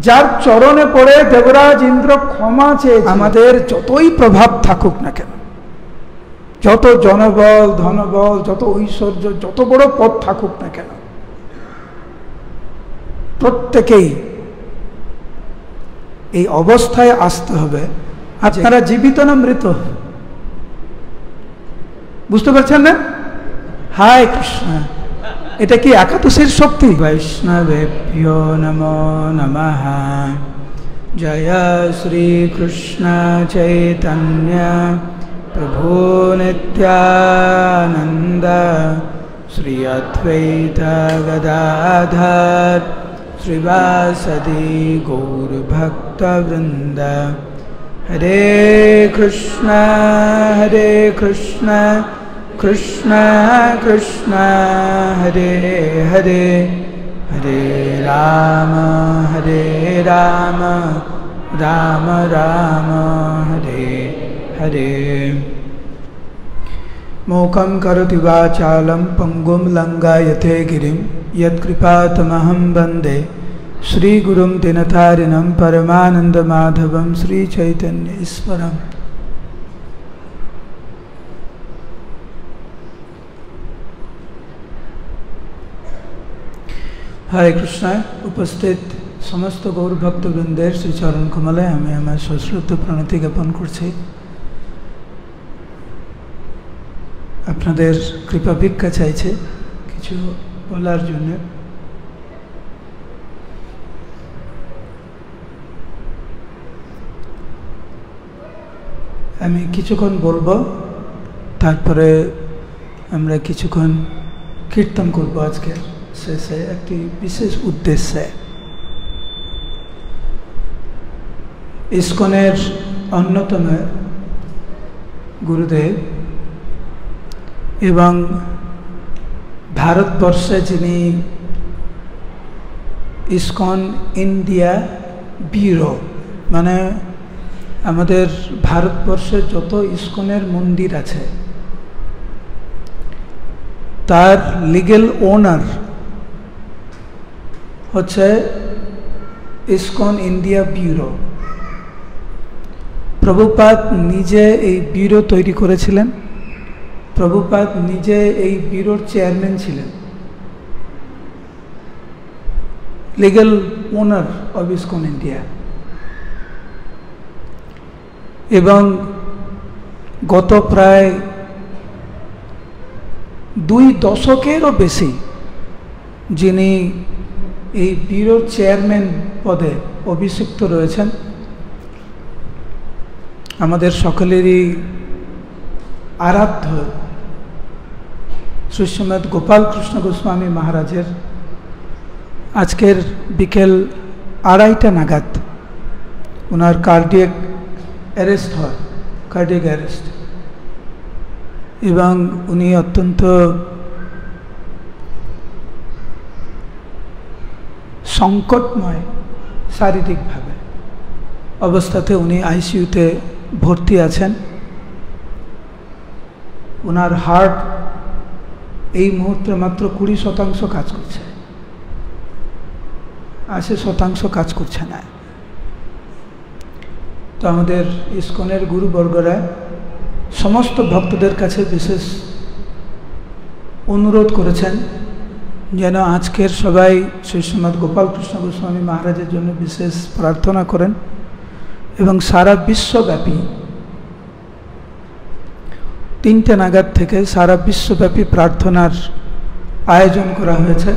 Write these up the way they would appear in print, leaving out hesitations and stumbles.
যার চরণে পড়ে দেবরাজ ইন্দ্র ক্ষমা চেয়ে, আমাদের যতই প্রভাব থাকুক না কেন, যত জনবল ধনবল, যত ঐশ্বর্য, যত বড় পদ থাকুক না কেন, প্রত্যেকেই এই অবস্থায় আসতে হবে। আপনারা জীবিত না মৃত? বুঝতে পারছেন না? হায় কৃষ্ণ, এটা কি একাদশীর শক্তি? বৈষ্ণবেভ্যো নমো নমঃ। জয় শ্রী কৃষ্ণ চৈতন্য প্রভু নিত্যানন্দ, শ্রী অদ্বৈত গদাধর শ্রীবাসদি গৌরভক্তবৃন্দ। হরে কৃষ্ণ কৃষ্ণ কৃষ্ণ হরে হরে, হরে রাম রাম রাম হরে হরে। मूकं करोति वाचालं पंगुं लंघयते गिरिं, यत्कृपातमहं वन्दे श्रीगुरुं दीनतारिणं परमानन्दमाधवं श्रीचैतन्य ईश्वरम्। हरे कृष्ण। उपस्थित समस्त गौर भक्तवृंदेर श्रीचरण कमले आमि आमार सश्रद्ध प्रणति ज्ञापन करछि। আপনাদের কৃপা ভিক্ষা চাইছে কিছু বলার জন্য। আমি কিছুক্ষণ বলবো, তারপরে আমরা কিছুক্ষণ কীর্তন করব। আজকে শেষে একটি বিশেষ উদ্দেশ্যে ইসকনের অন্যতম গুরুদেব এবং ভারতবর্ষে যিনি ইসকন ইন্ডিয়া ব্যুরো, মানে আমাদের ভারতবর্ষে যত ইসকনের মন্দির আছে তার লিগ্যাল ওনার হচ্ছে ইসকন ইন্ডিয়া ব্যুরো। প্রভুপাদ নিজে এই ব্যুরো তৈরি করেছিলেন। প্রভুপাদ নিজে এই ব্যুরোর চেয়ারম্যান ছিলেন, legal owner of ISKCON India. এবং গত প্রায় 2 দশকেরও বেশি যিনি এই ব্যুরোর চেয়ারম্যান পদে অভিষিক্ত রয়েছেন, আমাদের সকলেরই আরাধ্য শ্রী শ্রীমৎ গোপাল কৃষ্ণ গোস্বামী মহারাজের আজকের বিকেল 2:30 নাগাদ ওনার কার্ডিয়াক অ্যারেস্ট হয়, কার্ডিয়াক অ্যারেস্ট। এবং উনি অত্যন্ত সংকটময় শারীরিকভাবে অবস্থাতে উনি আইসিইউতে ভর্তি আছেন। ওনার হার্ট এই মুহূর্তে মাত্র 20% কাজ করছে, 80% কাজ করছে না। তো আমাদের ইসকনের গুরুবর্গরা সমস্ত ভক্তদের কাছে বিশেষ অনুরোধ করেছেন যেন আজকের সবাই শ্রী শ্রীমৎ গোপাল কৃষ্ণ গোস্বামী মহারাজের জন্য বিশেষ প্রার্থনা করেন। এবং সারা বিশ্বব্যাপী 3টে নাগাদ থেকে সারা বিশ্বব্যাপী প্রার্থনার আয়োজন করা হয়েছে।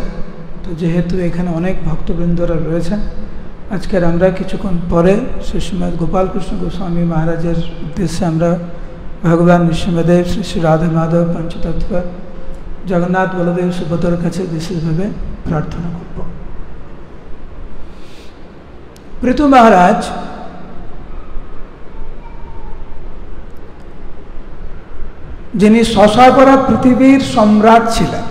তো যেহেতু এখানে অনেক ভক্তবৃন্দরা রয়েছেন, আজকের আমরা কিছুক্ষণ পরে শ্রী শ্রীমৎ গোপাল কৃষ্ণ গোস্বামী মহারাজের উদ্দেশ্যে আমরা ভগবান নৃসিংহদেব, শ্রী শ্রী রাধা মাধব, পঞ্চতত্ত্ব, জগন্নাথ বলদেব সুভদ্রার কাছে বিশেষভাবে প্রার্থনা করব। পৃথু মহারাজ যিনি শশাবরা পৃথিবীর সম্রাট ছিলেন,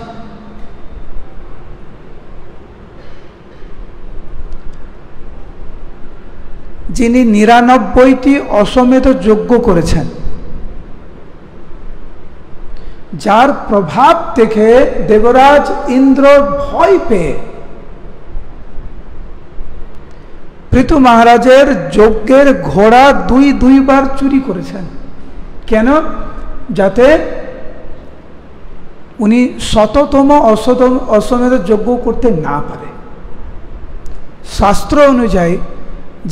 যিনি 99টি অশ্বমেধ যজ্ঞ করেছেন, যার প্রভাব দেখে দেবরাজ ইন্দ্র ভয় পেয়ে পৃথু মহারাজের যজ্ঞের ঘোড়া দুইবার চুরি করেছেন। কেন? যাতে উনি শততম অশ্বমেধ যজ্ঞ করতে না পারে। শাস্ত্র অনুযায়ী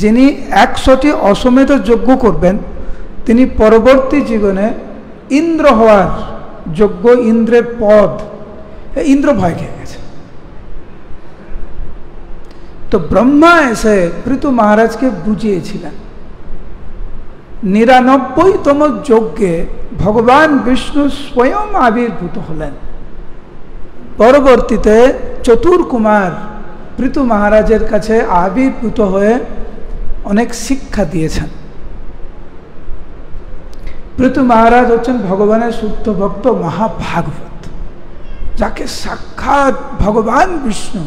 যিনি 100টি অশ্বমেধ যজ্ঞ করবেন তিনি পরবর্তী জীবনে ইন্দ্র হওয়ার যোগ্য, ইন্দ্রের পদ, ইন্দ্র ভয় খেয়ে গেছে। তো ব্রহ্মা এসে পৃথু মহারাজকে বুঝিয়েছিলেন। 99তম যজ্ঞে ভগবান বিষ্ণু স্বয়ং আবির্ভূত হলেন। পরবর্তীতে চতুর্কুমার পৃথু মহারাজের কাছে আবির্ভূত হয়ে অনেক শিক্ষা দিয়েছেন। পৃথু মহারাজ হচ্ছেন ভগবানের শুদ্ধ ভক্ত, মহাভাগবত, যাকে সাক্ষাৎ ভগবান বিষ্ণু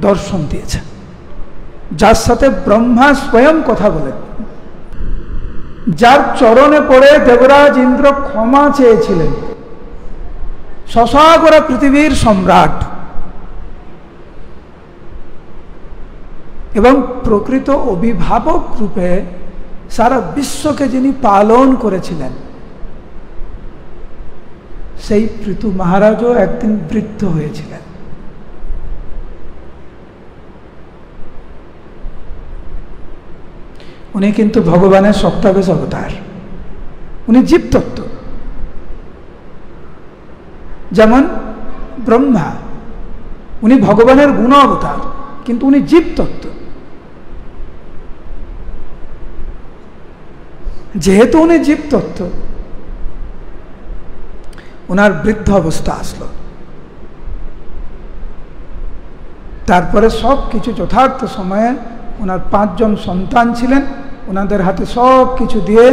দর্শন দিয়েছেন, যার সাথে ব্রহ্মা স্বয়ং কথা বলেন, যার চরণে পড়ে দেবরাজ ইন্দ্র ক্ষমা চেয়েছিলেন, শশাগরা পৃথিবীর সম্রাট এবং প্রকৃত অভিভাবক রূপে সারা বিশ্বকে যিনি পালন করেছিলেন, সেই পৃথু মহারাজও একদিন বৃদ্ধ হয়েছিলেন। উনি কিন্তু ভগবানের সপ্তাবেশ অবতার, উনি জীবতত্ত্ব। যেমন ব্রহ্মা, উনি ভগবানের গুণ অবতার, কিন্তু উনি জীবতত্ত্ব। যেহেতু উনি জীবতত্ত্ব, ওনার বৃদ্ধ অবস্থা আসলো। তারপরে সব কিছু যথার্থ সময়ে, ওনার 5 জন সন্তান ছিলেন, ওনাদের হাতে সব কিছু দিয়ে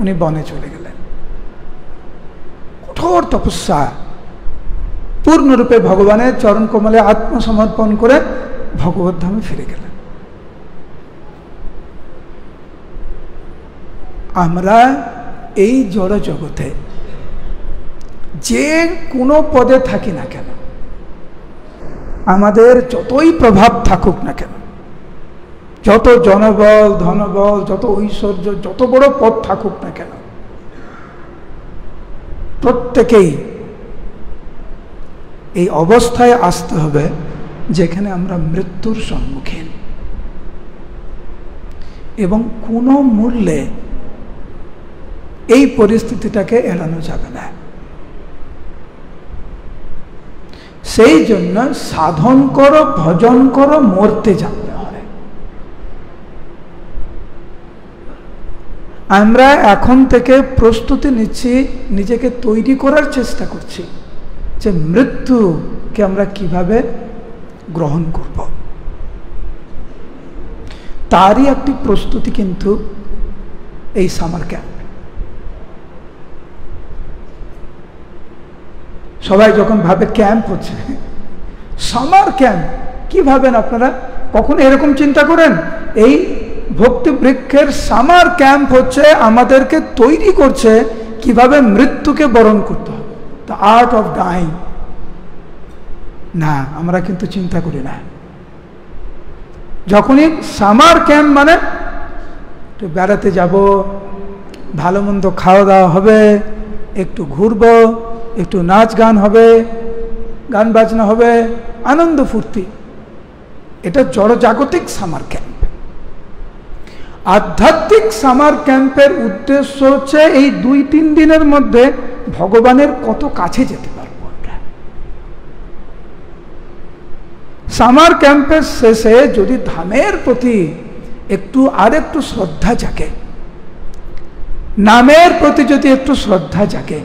উনি বনে চলে গেলেন। কঠোর তপস্যা, পূর্ণরূপে ভগবানের চরণ কমলে আত্মসমর্পণ করে ভগবত ধামে ফিরে গেলেন। আমরা এই জড় জগতে যে কোনো পদে থাকি না কেন, আমাদের যতই প্রভাব থাকুক না কেন, যত জনবল, ধনবল, যত ঐশ্বর্য, যত বড় পদ থাকুক না কেন, প্রত্যেকেই এই অবস্থায় আসতে হবে যেখানে আমরা মৃত্যুর সম্মুখীন, এবং কোনো মূল্যে এই পরিস্থিতিটাকে এড়ানো যাবে না। সেই জন্য সাধন করো, ভজন করো, মরতে জানতে হয়। আমরা এখন থেকে প্রস্তুতি নিচ্ছি, নিজেকে তৈরি করার চেষ্টা করছি যে মৃত্যুকে আমরা কিভাবে গ্রহণ করব। তারই একটি প্রস্তুতি কিন্তু এই সামার ক্যাম্প। সবাই যখন ভাবে ক্যাম্প হচ্ছে, সামার ক্যাম্প কি ভাবেন আপনারা? কখনো এরকম চিন্তা করেন? এই ভক্তি বৃক্ষের সামার ক্যাম্প হচ্ছে আমাদেরকে তৈরি করছে কিভাবে মৃত্যুকে বরণ করতে হবে, দ্য আর্ট অফ ডাইং। না, আমরা কিন্তু চিন্তা করি না। যখনই সামার ক্যাম্প মানে একটু বেড়াতে যাব, ভালো মন্দ খাওয়া দাওয়া হবে, একটু ঘুরবো, একটু নাচ গান হবে, গান বাজনা হবে, আনন্দ ফুর্তি, এটা জড়জাগতিক সামার ক্যাম্প। আধ্যাত্মিক সামার ক্যাম্পের উদ্দেশ্য হচ্ছে এই 2-3 দিনের মধ্যে ভগবানের কত কাছে যেতে পারবো আমরা। সামার ক্যাম্পের শেষে যদি ধামের প্রতি আরেকটু শ্রদ্ধা জাগে, নামের প্রতি যদি একটু শ্রদ্ধা জাগে,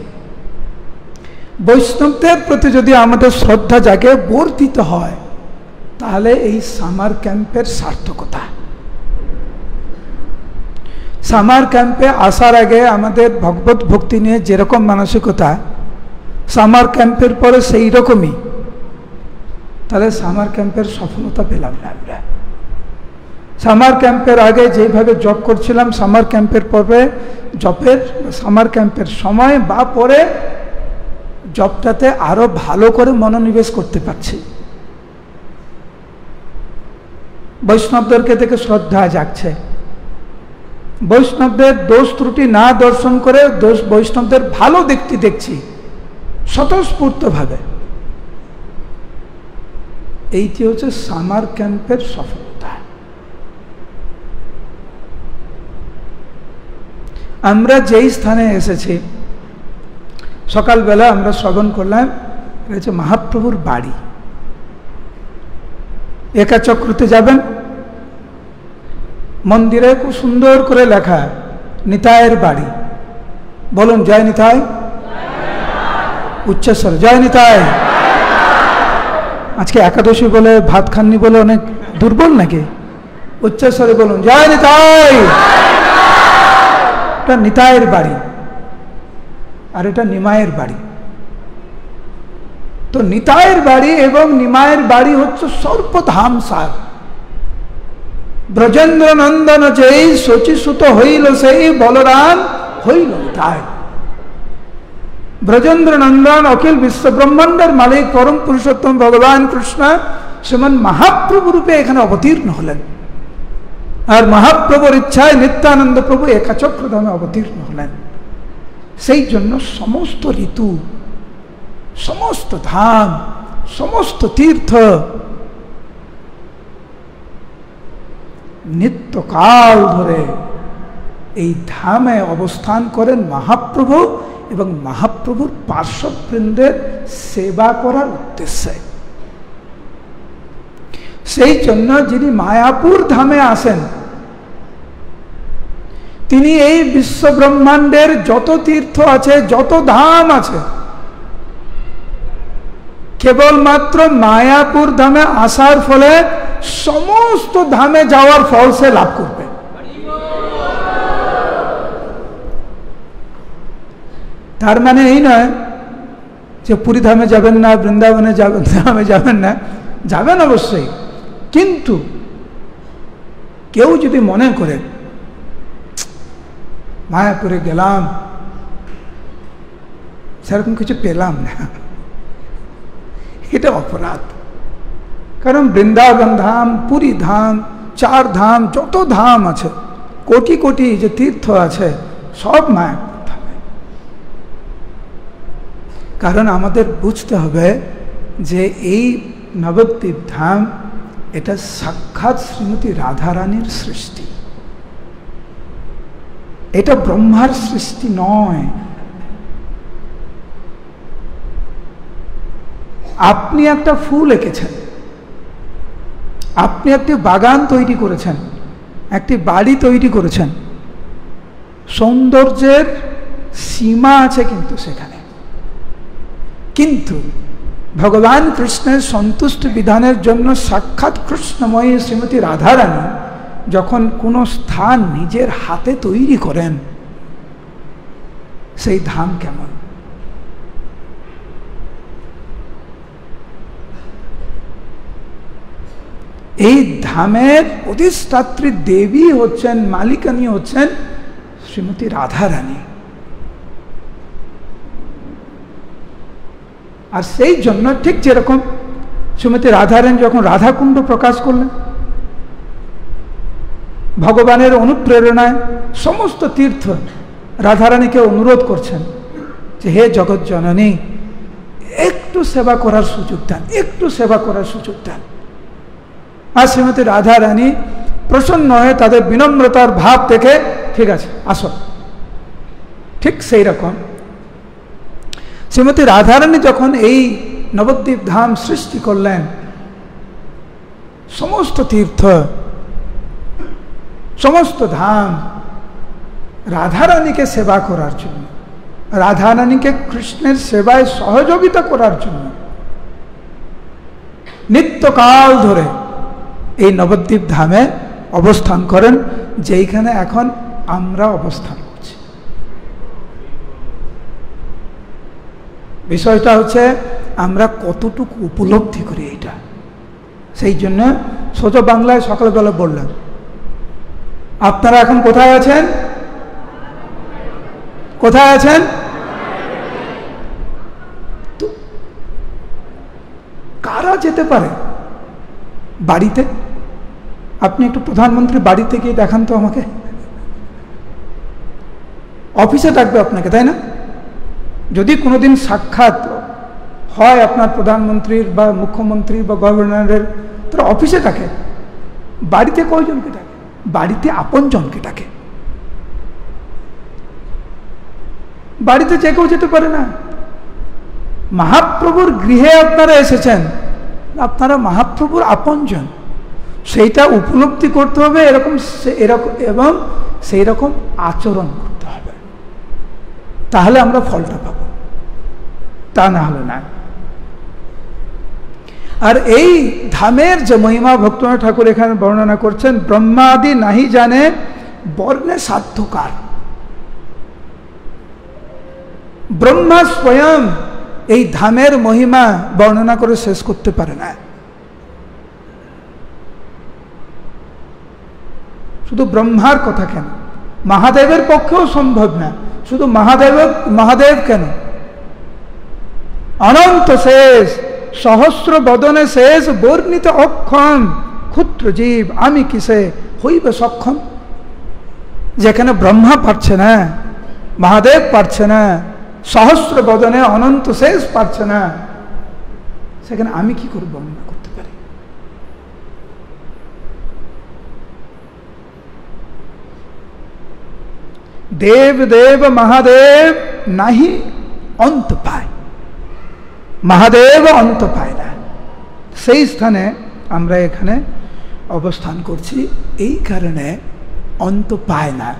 বৈষ্ণবদের প্রতি যদি আমাদের শ্রদ্ধা জাগে, বর্ধিত হয়, তাহলে এই সামার ক্যাম্পের সার্থকতা। সামার ক্যাম্পে আসার আগে আমাদের ভগবত ভক্তি নিয়ে যেরকম মানসিকতা, সামার ক্যাম্পের পরে সেই রকমই, তাহলে সামার ক্যাম্পের সফলতা পেলাম না আমরা। সামার ক্যাম্পের আগে যেভাবে জব করছিলাম, সামার ক্যাম্পের পরে সামার ক্যাম্পের সময় বা পরে জবটাতে আরো ভালো করে মনোনিবেশ করতে পারছি। বৈষ্ণবদেরকে দেখে শ্রদ্ধা জাগছে। বৈষ্ণবদের দোষ ত্রুটি না দর্শন করে বৈষ্ণবদের ভালো দিকটি দেখছি স্বতঃস্ফূর্তভাবে। এইটি হচ্ছে সামার ক্যাম্পের সফলতা। আমরা যেই স্থানে এসেছি, সকালবেলা আমরা শ্রবণ করলাম, এটা হচ্ছে মহাপ্রভুর বাড়ি। একাচক্রতে যাবেন, মন্দিরে খুব সুন্দর করে লেখা নিতাইয়ের বাড়ি। বলুন জয় নিতাই, উচ্চস্বর জয় নিতাই। আজকে একাদশী বলে ভাত খাননি বলে অনেক দুর্বল নাকি? উচ্চস্বরে বলুন জয় নিতাই। এটা নিতাইয়ের বাড়ি আর এটা নিমাইয়ের বাড়ি। তো নিতাইয়ের বাড়ি এবং নিমাইয়ের বাড়ি হচ্ছে সর্বধাম সার। ব্রজেন্দ্র নন্দন যেই শচীসুত হইল সেই বলরাম হইল তাই। ব্রজেন্দ্র নন্দন অখিল বিশ্ব ব্রহ্মাণ্ডের মালিক পরম পুরুষোত্তম ভগবান কৃষ্ণ শ্রীমান মহাপ্রভু রূপে এখানে অবতীর্ণ হলেন। আর মহাপ্রভুর ইচ্ছায় নিত্যানন্দ প্রভু একাচক্রধামে অবতীর্ণ হলেন। সেই জন্য সমস্ত ঋতু, সমস্ত ধাম, সমস্ত তীর্থ নিত্যকাল ধরে এই ধামে অবস্থান করেন মহাপ্রভু এবং মহাপ্রভুর পার্শ্ববৃন্দের সেবা করার উদ্দেশ্যে। সেই জন্য যিনি মায়াপুর ধামে আসেন, তিনি এই বিশ্ব ব্রহ্মাণ্ডের যত তীর্থ আছে, যত ধাম আছে, কেবলমাত্র মায়াপুর ধামে আসার ফলে সমস্ত ধামে যাওয়ার ফল সে লাভ করবে। তার মানে এই নয় যে পুরী ধামে যাবেন না, বৃন্দাবনে ধামে যাবেন না, যাবেন অবশ্যই। কিন্তু কেউ যদি মনে করে মায়াপুরে গেলাম, সেরকম কিছু পেলাম না, এটা অপরাধ। কারণ বৃন্দাবন ধাম, পুরী ধাম, চার ধাম, যত ধাম আছে, কোটি কোটি যে তীর্থ আছে, সব মায়াপুর ধামে। কারণ আমাদের বুঝতে হবে যে এই নবদ্বীপ ধাম এটা সাক্ষাৎ শ্রীমতী রাধারানীর সৃষ্টি, এটা ব্রহ্মার সৃষ্টি নয়। আপনি একটা ফুল এঁকেছেন, আপনি একটি বাগান তৈরি করেছেন, একটি বাড়ি তৈরি করেছেন, সৌন্দর্যের সীমা আছে কিন্তু সেখানে। কিন্তু ভগবান কৃষ্ণের সন্তুষ্ট বিধানের জন্য সাক্ষাৎ কৃষ্ণময়ী শ্রীমতী রাধারানী যখন কোনো স্থান নিজের হাতে তৈরি করেন, সেই ধাম কেমন? এই ধামের অধিষ্ঠাত্রী দেবী হচ্ছেন, মালিকানী হচ্ছেন শ্রীমতী রাধারানী। আর সেই জন্য ঠিক যেরকম শ্রীমতী রাধারানী যখন রাধাকুণ্ড প্রকাশ করলেন, ভগবানের অনুপ্রেরণায় সমস্ত তীর্থ রাধারানীকে অনুরোধ করছেন যে হে জগৎ জননী, একটু সেবা করার সুযোগ দেন, একটু সেবা করার সুযোগ দেন। আর শ্রীমতী রাধারানী প্রসন্ন হয়ে তাদের বিনম্রতার ভাব দেখে ঠিক আছে আসো। ঠিক সেই রকম শ্রীমতী রাধারানী যখন এই নবদ্বীপ ধাম সৃষ্টি করলেন, সমস্ত তীর্থ, সমস্ত ধাম রাধারানীকে সেবা করার জন্য, রাধারানীকে কৃষ্ণের সেবায় সহযোগিতা করার জন্য নিত্যকাল ধরে এই নবদ্বীপ ধামে অবস্থান করেন, যেইখানে এখন আমরা অবস্থান করছি। বিষয়টা হচ্ছে আমরা কতটুকু উপলব্ধি করি এটা। সেই জন্য সোজা বাংলায় সকালবেলা বললাম, আপনারা এখন কোথায় আছেন? কোথায় আছেন? তো কারা যেতে পারে বাড়িতে? আপনি একটু প্রধানমন্ত্রী বাড়িতে গিয়ে দেখান তো আমাকে, অফিসে ডাকবে আপনাকে, তাই না? যদি কোনোদিন সাক্ষাৎ হয় আপনার প্রধানমন্ত্রীর বা মুখ্যমন্ত্রীর বা গভর্নরের, তারা অফিসে ডাকে, বাড়িতে কয়জনকে ডাকে? বাড়িতে আপনজনকে ডাকে। বাড়িতে যে কেউ যেতে পারে না। মহাপ্রভুর গৃহে আপনারা এসেছেন, আপনারা মহাপ্রভুর আপনজন, সেইটা উপলব্ধি করতে হবে, এরকম এবং সেই রকম আচরণ করতে হবে, তাহলে আমরা ফলটা পাব, তা না হলে না। আর এই ধামের যে মহিমা ভক্তনাথ ঠাকুর এখানে বর্ণনা করছেন, ব্রহ্মাদি নাহি জানে বর্ণে সাধ্যকার। ব্রহ্মা স্বয়ং এই ধামের মহিমা বর্ণনা করে শেষ করতে পারে না। শুধু ব্রহ্মার কথা কেন, মহাদেবের পক্ষেও সম্ভব না। শুধু মহাদেব কেন, অনন্ত শেষ, সহস্র বদনে শেষ, বর্ণিত অক্ষম, ক্ষুদ্র জীব আমি কিসে হইবে সক্ষম। যেখানে ব্রহ্মা পারছে না, মহাদেব পারছে না, সহস্র বদনে অনন্ত শেষ পারছে না, সেখানে আমি কি করে বর্ণনা করতে পারি? দেব দেব মহাদেব নাহি অন্ত পায়, মহাদেব অন্ত পায় না। সেই স্থানে আমরা এখানে অবস্থান করছি, এই কারণে অন্ত পায় না,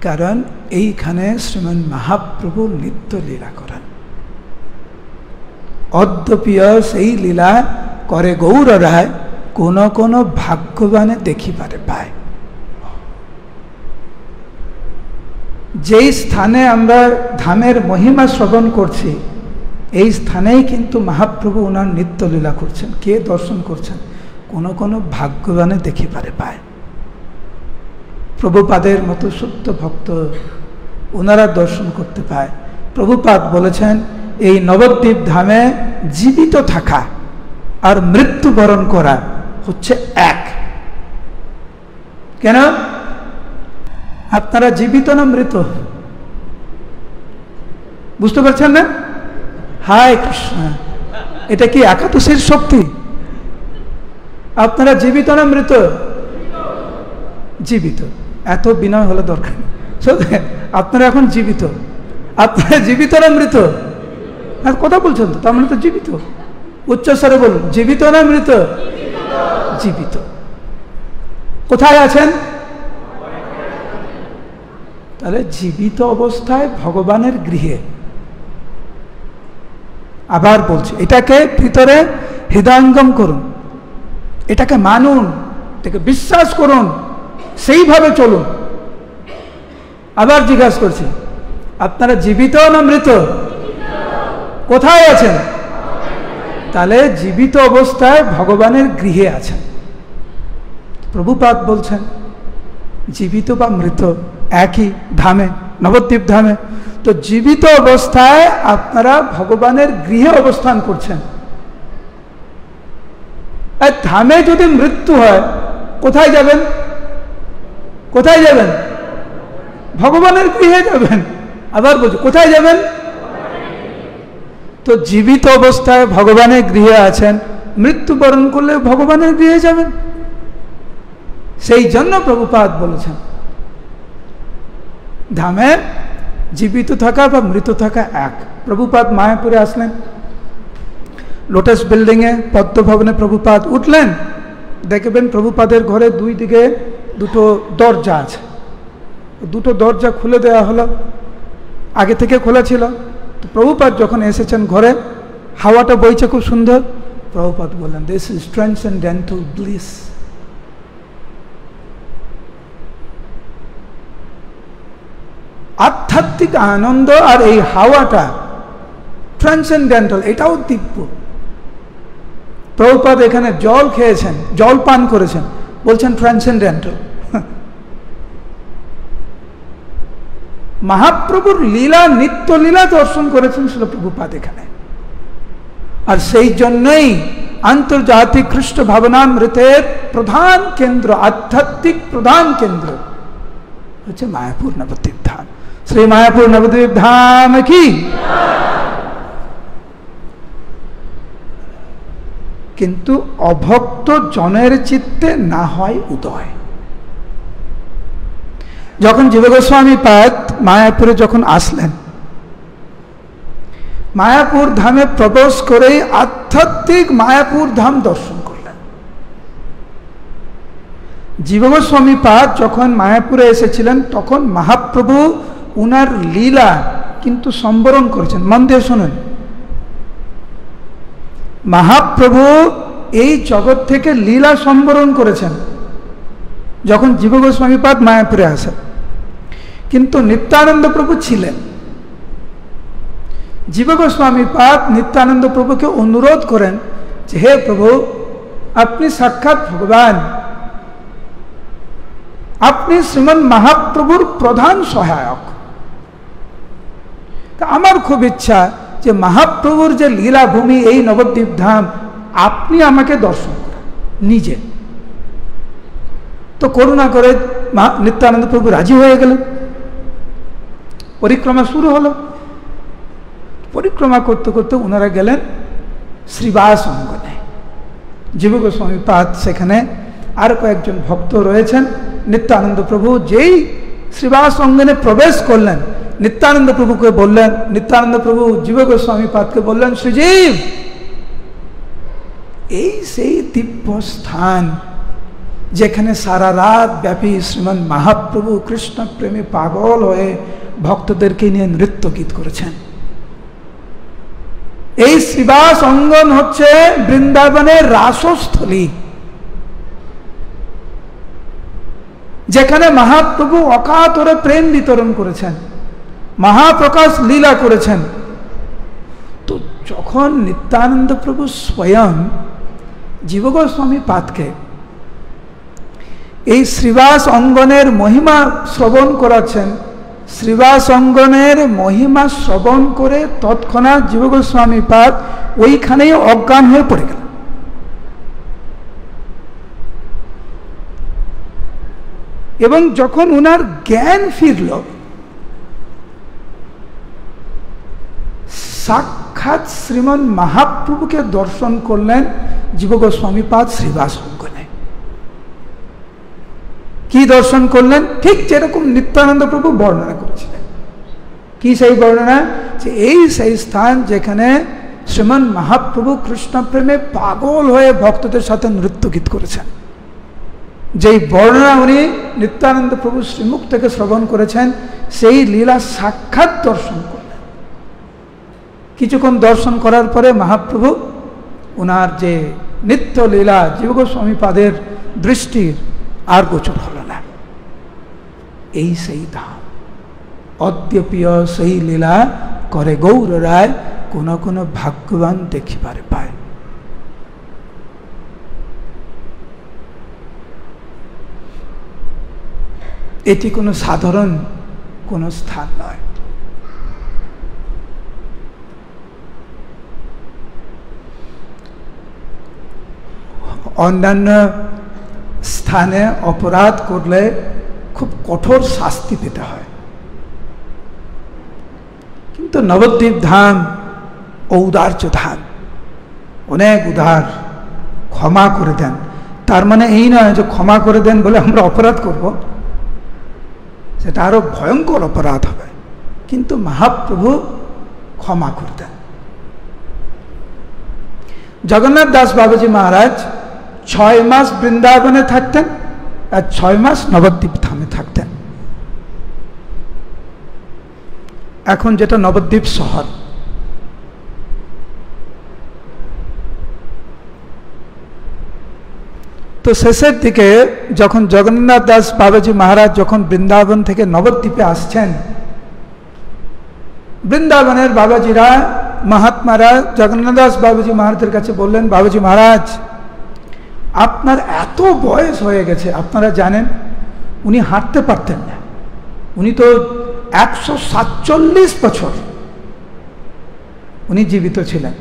কারণ এইখানে শ্রীমান মহাপ্রভু নিত্য লীলা করেন। অদ্যপিয় সেই লীলা করে গৌর রায়, কোন কোন ভাগ্যবানে দেখিবারে পায়। যেই স্থানে আমরা ধামের মহিমা শ্রবণ করছি, এই স্থানেই কিন্তু মহাপ্রভু ওনার নিত্য লীলা করছেন। কে দর্শন করছেন? কোন কোন ভাগ্যবানে দেখিবারে পায়। প্রভুপাদের মতো শুদ্ধ ভক্ত ওনারা দর্শন করতে পায়। প্রভুপাদ বলেছেন, এই নবদ্বীপ ধামে জীবিত থাকা আর মৃত্যুবরণ করা হচ্ছে এক। কেন? আপনারা জীবিত না মৃত? বুঝতে পারছেন না? হায় কৃষ্ণ, এটা কি একাদশীর শক্তি? আপনারা জীবিত না মৃত? জীবিত। এত বিনয় হলে দরকার। আপনারা এখন জীবিত। আপনারা জীবিত না মৃত? কথা বলছেন তো, তার মানে তো জীবিত। উচ্চস্বরে বলুন, জীবিত না মৃত? জীবিত। কোথায় আছেন? তাহলে জীবিত অবস্থায় ভগবানের গৃহে। আবার বলছি, এটাকে ভিতরে হৃদয়ঙ্গম করুন, এটাকে মানুন, এটাকে বিশ্বাস করুন, সেইভাবে চলুন। আবার জিজ্ঞাসা করছি, আপনারা জীবিত না মৃত? কোথায় আছেন? তাহলে জীবিত অবস্থায় ভগবানের গৃহে আছেন। প্রভুপাদ বলছেন, জীবিত বা মৃত একই ধামে, নবদ্বীপ ধামে। তো জীবিত অবস্থায় আপনারা ভগবানের গৃহে অবস্থান করছেন। আর ধামে যদি মৃত্যু হয়, কোথায় যাবেন? কোথায় যাবেন? ভগবানের গৃহে যাবেন। আবার বলছি, কোথায় যাবেন? তো জীবিত অবস্থায় ভগবানের গৃহে আছেন, মৃত্যুবরণ করলে ভগবানের গৃহে যাবেন। সেই জন্য প্রভুপাদ বলেছেন, ধামে জীবিত থাকা বা মৃত থাকা এক। প্রভুপাদ মায়াপুরে আসলেন, লোটাস বিল্ডিংয়ে পদ্মভবনে প্রভুপাদ উঠলেন, দেখবেন প্রভুপাদের ঘরে দুই দিকে দুটো দরজা আছে। দুটো দরজা খুলে দেওয়া হলো, আগে থেকে খোলা ছিল। তো প্রভুপাদ যখন এসেছেন ঘরে, হাওয়াটা বইছে খুব সুন্দর। প্রভুপাদ বললেন, দিস ইজ ট্রান্সেন্ডেন্টাল ব্লিস। আধ্যাত্মিক আনন্দ আর এই হাওয়াটা ট্রান্সেন্ডেন্টাল, এটাও দিব্য। প্রভুপাদ এখানে জল খেয়েছেন, জল পান করেছেন, বলছেন ট্রান্সেন্ডেন্টাল। মহাপ্রভুর লীলা, নিত্য লীলা দর্শন করেছেন শিল প্রভুপাদ এখানে। আর সেই জন্যই আন্তর্জাতিক কৃষ্ণ ভাবনামৃতের প্রধান কেন্দ্র, আধ্যাত্মিক প্রধান কেন্দ্র হচ্ছে মায়াপুর নবদ্বীপ ধাম। শ্রী মায়াপুর নবদ্বীপ ধাম কি? কিন্তু অভক্ত জনের চিত্তে না হয় উদয়। যখন জীব গোস্বামী পাদ মায়াপুরে যখন আসলেন, মায়াপুর ধামে প্রবেশ করেই আধ্যাত্মিক মায়াপুর ধাম দর্শন করলেন। জীব গোস্বামী পাদ যখন মায়াপুরে এসেছিলেন তখন মহাপ্রভু উনার লীলা কিন্তু সম্বরণ করেছেন। মন দিয়ে শুনুন, মহাপ্রভু এই জগৎ থেকে লীলা সম্বরণ করেছেন যখন জীব গোস্বামী পাদ মায়াপুরে আসেন, কিন্তু নিত্যানন্দ প্রভু ছিলেন। জীব গোস্বামী পাদ নিত্যানন্দ প্রভুকে অনুরোধ করেন যে হে প্রভু, আপনি সাক্ষাৎ ভগবান, আপনি শ্রীমন মহাপ্রভুর প্রধান সহায়ক। তা আমার খুব ইচ্ছা যে মহাপ্রভুর যে লীলাভূমি এই নবদ্বীপ ধাম, আপনি আমাকে দর্শন করেন নিজে। তো করুণা করে নিত্যানন্দ প্রভু রাজি হয়ে গেলেন। পরিক্রমা শুরু হলো। পরিক্রমা করতে করতে ওনারা গেলেন শ্রীবাস অঙ্গনে। জীব গোস্বামী পাদ সেখানে আর কয়েকজন ভক্ত রয়েছেন। নিত্যানন্দ প্রভু যেই শ্রীবাস অঙ্গনে প্রবেশ করলেন, নিত্যানন্দ প্রভুকে বললেন, নিত্যানন্দ প্রভু জীব গোস্বামী পাদকে বললেন, শ্রীজীব, এই সেই দিব্য স্থান যেখানে সারা রাত ব্যাপী শ্রীমান মহাপ্রভু কৃষ্ণ প্রেমে পাগল হয়ে ভক্তদেরকে নিয়ে নৃত্য গীত করেছেন। এই শ্রীবাস অঙ্গন হচ্ছে বৃন্দাবনের রাসস্থলী, যেখানে মহাপ্রভু অকাতরে প্রেম বিতরণ করেছেন, মহাপ্রকাশ লীলা করেছেন। তো যখন নিত্যানন্দ প্রভু স্বয়ং জীব গোস্বামী পাদকে এই শ্রীবাস অঙ্গনের মহিমা শ্রবণ করাচ্ছেন, শ্রীবাস অঙ্গনের মহিমা শ্রবণ করে তৎক্ষণাৎ জীব গোস্বামী পাদ ওইখানেই অজ্ঞান হয়ে পড়ে গেল। এবং যখন উনার জ্ঞান ফিরল, সাক্ষাৎ শ্রীমন মহাপ্রভুকে দর্শন করলেন জীব গোস্বামী পাদ শ্রীবাস অঙ্গনে। কি দর্শন করলেন? ঠিক যেরকম নিত্যানন্দ প্রভু বর্ণনা করেছিলেন। কি সেই বর্ণনা? যে এই সেই স্থান যেখানে শ্রীমন মহাপ্রভু কৃষ্ণ প্রেমে পাগল হয়ে ভক্তদের সাথে নৃত্য গীত করেছেন। যেই বর্ণনা উনি নিত্যানন্দ প্রভু শ্রীমুখ থেকে শ্রবণ করেছেন, সেই লীলা সাক্ষাৎ দর্শন করলেন। কিছুক্ষণ দর্শন করার পরে মহাপ্রভু ওনার যে নিত্য লীলা জীব গোস্বামী পাদের দৃষ্টির আর গোচর হল না। এই সেই ধাম, অদ্যপিয় সেই লীলা করে গৌর রায়, কোন কোন ভাগ্যবান দেখিবারে পায়। এটি কোনো সাধারণ কোনো স্থান নয়। অন্যান্য স্থানে অপরাধ করলে খুব কঠোর শাস্তি পেতে হয়, কিন্তু নবদ্বীপ ধাম ঔদার্য ধাম, অনেক উদার, ক্ষমা করে দেন। তার মানে এই নয় যে ক্ষমা করে দেন বলে আমরা অপরাধ করব, সেটা আরো ভয়ঙ্কর অপরাধ হবে। কিন্তু মহাপ্রভু ক্ষমা করে দেন। জগন্নাথ দাস বাবাজি মহারাজ 6 মাস বৃন্দাবনে থাকতেন আর 6 মাস নবদ্বীপ ধামে থাকতেন। এখন যেটা নবদ্বীপ শহর, তো শেষের দিকে যখন জগন্নাথ দাস বাবাজি মহারাজ যখন বৃন্দাবন থেকে নবদ্বীপে আসছেন, বৃন্দাবনের বাবাজিরা, মহাত্মারা জগন্নাথ দাস বাবাজি মহারাজের কাছে বললেন, বাবাজি মহারাজ, আপনার এত বয়স হয়ে গেছে, আপনারা জানেন উনি হাঁটতে পারতেন না, উনি তো 147 বছর উনি জীবিত ছিলেন,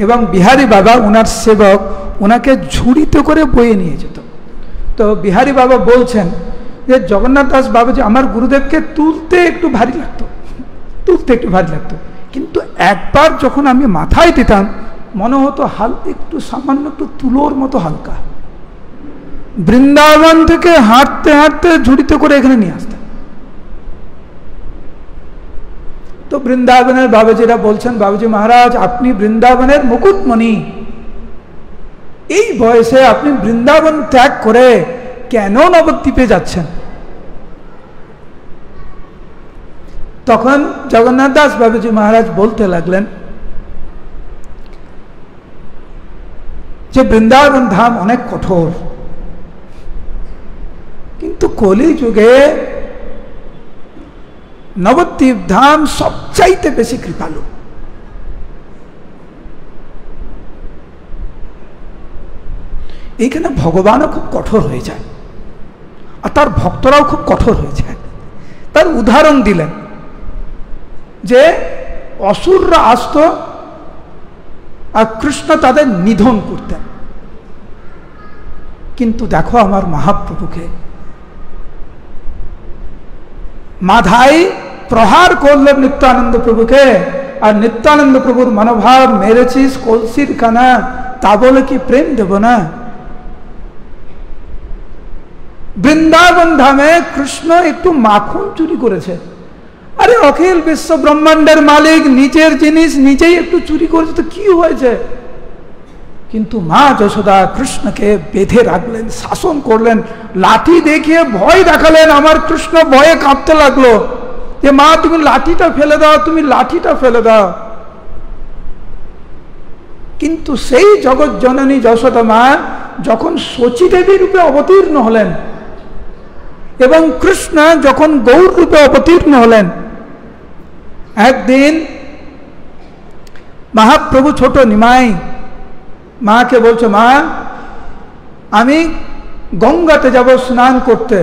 এবং বিহারী বাবা ওনার সেবক ওনাকে ঝুড়িতে করে বয়ে নিয়ে যেত। তো বিহারী বাবা বলছেন যে জগন্নাথ দাস বাবাজি আমার গুরুদেবকে তুলতে একটু ভারী লাগতো, কিন্তু একবার যখন আমি মাথায় দিতাম মনে হতো একটু সামান্য একটু তুলোর মতো হালকা। বৃন্দাবন থেকে হাঁটতে হাঁটতে ঝুড়িতে করে এখানে নিয়ে আসতেন। তো বৃন্দাবনের বাবাজিরা বলছেন, বাবাজি মহারাজ আপনি বৃন্দাবনের মুকুটমণি, এই বয়সে আপনি বৃন্দাবন ত্যাগ করে কেন নবদ্বীপে যাচ্ছেন? তখন জগন্নাথ দাস বাবাজি মহারাজ বলতে লাগলেন যে বৃন্দাবন ধাম অনেক কঠোর, কিন্তু কলি যুগে নবদ্বীপ ধাম সবচাইতে বেশি কৃপালু। এইখানে ভগবানও খুব কঠোর হয়ে যায় আর তার ভক্তরাও খুব কঠোর হয়ে যায়। তার উদাহরণ দিলেন যে অসুররা আসত আর কৃষ্ণ তাদের নিধন করতেন, কিন্তু দেখো আমার মহাপ্রভুকে মাধাই প্রহার করলেন নিত্যানন্দ প্রভুকে, আর নিত্যানন্দ প্রভুর মনোভাব মেরেছিস কলসির কানা, তা বলে কি প্রেম দেব না? বৃন্দাবন ধামে কৃষ্ণ একটু মাখন চুরি করেছে, আরে অখিল বিশ্ব ব্রহ্মাণ্ডের মালিক নিজের জিনিস নিজেই একটু চুরি করেছে তো কি হয়েছে? কিন্তু মা যশোদা কৃষ্ণকে বেঁধে রাখলেন, শাসন করলেন, লাঠি দেখিয়ে ভয় দেখালেন। আমার কৃষ্ণ ভয়ে কাঁপতে লাগলো যে মা তুমি লাঠিটা ফেলে দাও, তুমি লাঠিটা ফেলে দাও। কিন্তু সেই জগৎ জননী যশোদা মা যখন শচী দেবী রূপে অবতীর্ণ হলেন এবং কৃষ্ণ যখন গৌর রূপে অবতীর্ণ হলেন, একদিন মহাপ্রভু ছোট নিমাই মাকে বলছে, মা আমি গঙ্গাতে যাব স্নান করতে,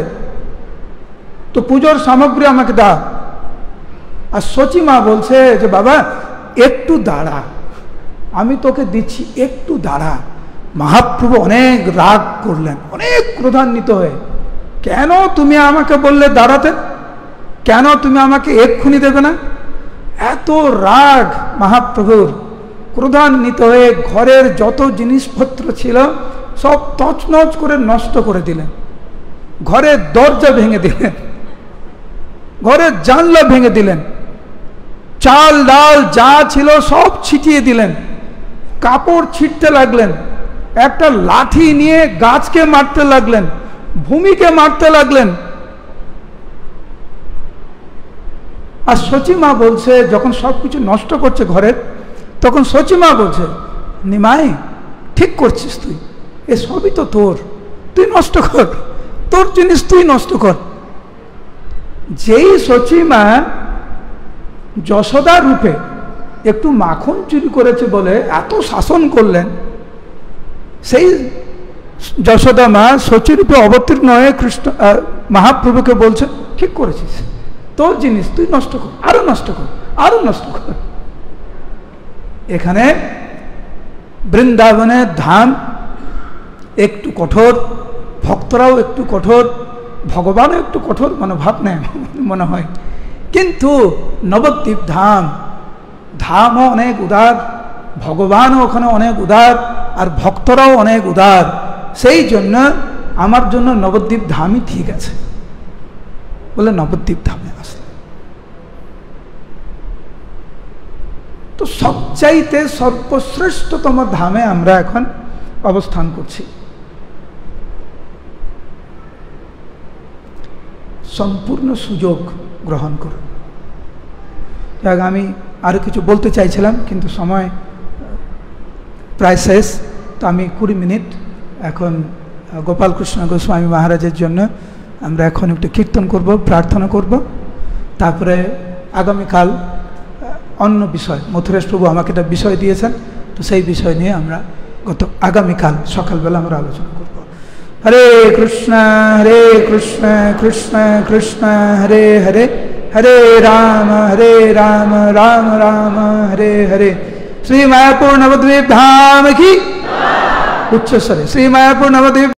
তো পুজোর সামগ্রী আমাকে দাও। আর শচী মা বলছে যে বাবা একটু দাঁড়া, আমি তোকে দিচ্ছি, একটু দাঁড়া। মহাপ্রভু অনেক রাগ করলেন, অনেক ক্রোধান্বিত হয়ে, কেন তুমি আমাকে বললে দাঁড়াতে, কেন তুমি আমাকে এক্ষুনি দেবে না? এত রাগ মহাপ্রভুর, ক্রোধান্বিত হয়ে ঘরের যত জিনিসপত্র ছিল সব তছনছ করে নষ্ট করে দিলেন, ঘরের দরজা ভেঙে দিলেন, ঘরের জানলা ভেঙে দিলেন, চাল ডাল যা ছিল সব ছিটিয়ে দিলেন, কাপড় ছিটতে লাগলেন, একটা লাঠি নিয়ে গাছকে মারতে লাগলেন, ভূমিকে মারতে লাগলেন। আর শচী মা বলছে, যখন সবকিছু নষ্ট করছে ঘরের, তখন শচী মা বলছে, নিমাই ঠিক করছিস তুই, এ সবই তো তোর, তুই নষ্ট কর, তোর জিনিস তুই নষ্ট কর। যেই শচী মা যশোদা রূপে একটু মাখন চুরি করেছে বলে এত শাসন করলেন, সেই যশোদা মা শচী রূপে অবতীর্ণ হয়ে কৃষ্ণ মহাপ্রভুকে বলছে, ঠিক করেছিস, তোর জিনিস তুই নষ্ট কর, আরো নষ্ট কর, আরো নষ্ট কর। এখানে বৃন্দাবনের ধাম একটু কঠোর, ভক্তরাও একটু কঠোর, ভগবানও একটু কঠোর মনোভাব নেয় মনে হয়, কিন্তু নবদ্বীপ ধামও অনেক উদার, ভগবানও ওখানে অনেক উদার, আর ভক্তরাও অনেক উদার। সেই জন্য আমার জন্য নবদ্বীপ ধামই ঠিক আছে বলে নবদ্বীপ ধামে আসলে। তো সবচাইতে সর্বশ্রেষ্ঠতম ধামে আমরা এখন অবস্থান করছি। সম্পূর্ণ সুযোগ গ্রহণ করুন। যাক, আমি আরো কিছু বলতে চাইছিলাম কিন্তু সময় প্রায় শেষ, তো আমি 20 মিনিট এখন গোপালকৃষ্ণ গোস্বামী মহারাজের জন্য আমরা এখন একটু কীর্তন করব, প্রার্থনা করব, তারপরে আগামীকাল অন্য বিষয়, মথুরেশ প্রভু আমাকে একটা বিষয় দিয়েছেন, তো সেই বিষয় নিয়ে আমরা আগামীকাল সকালবেলা আমরা আলোচনা করব। হরে কৃষ্ণ কৃষ্ণ কৃষ্ণ হরে হরে, হরে রাম রাম রাম হরে হরে, শ্রী মায়াপুর নবদ্বীপ ধাম কি উচ্চস্বরে শ্রী মায়াপুর নবদ্বীপ